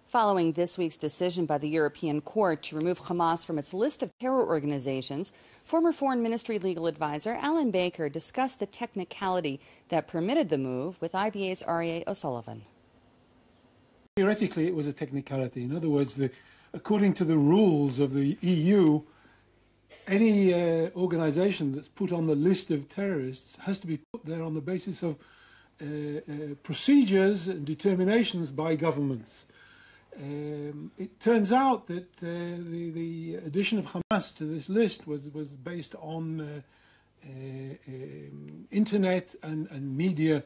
Following this week's decision by the European Court to remove Hamas from its list of terror organizations, former Foreign Ministry legal advisor Alan Baker discussed the technicality that permitted the move with IBA's Aryeh O'Sullivan. Theoretically, it was a technicality. In other words, according to the rules of the EU, any organization that's put on the list of terrorists has to be put there on the basis of procedures and determinations by governments. It turns out that the addition of Hamas to this list was based on internet and media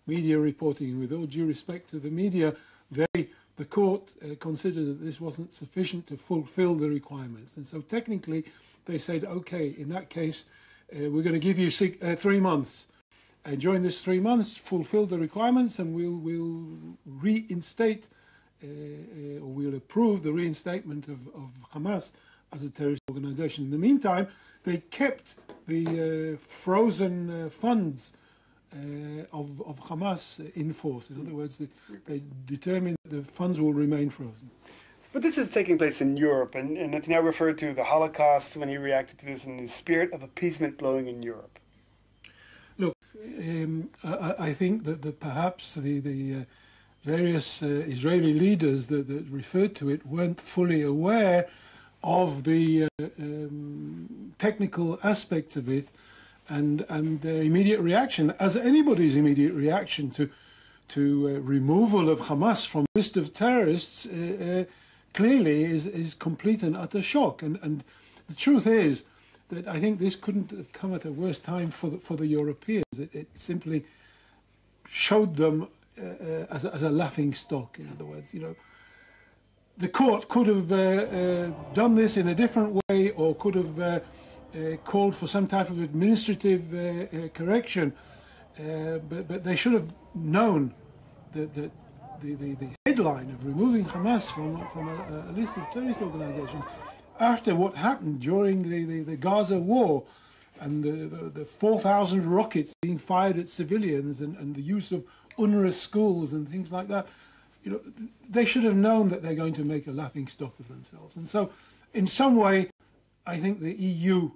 reporting. With all due respect to the media, the court considered that this wasn't sufficient to fulfill the requirements, and so technically they said, okay, in that case, we're going to give you 3 months. And during this 3 months, fulfill the requirements, and we'll reinstate. Or we'll approve the reinstatement of Hamas as a terrorist organization. In the meantime, they kept the frozen funds of Hamas in force. In other words, they determined that the funds will remain frozen. But this is taking place in Europe, and Netanyahu referred to the Holocaust when he reacted to this in the spirit of appeasement blowing in Europe. Look, I think that perhaps the various Israeli leaders that referred to it weren't fully aware of the technical aspects of it, and their immediate reaction, as anybody's immediate reaction to removal of Hamas from the list of terrorists, clearly is complete and utter shock. And the truth is that I think this couldn't have come at a worse time for the Europeans. It simply showed them as a laughing stock. In other words, the court could have done this in a different way, or could have called for some type of administrative correction, but they should have known that the headline of removing Hamas from a list of terrorist organizations after what happened during the Gaza war, and the 4,000 rockets being fired at civilians, and the use of UNRWA schools and things like that, they should have known that they're going to make a laughing stock of themselves. And so, in some way, I think the EU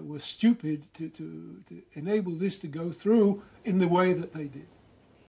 was stupid to enable this to go through in the way that they did.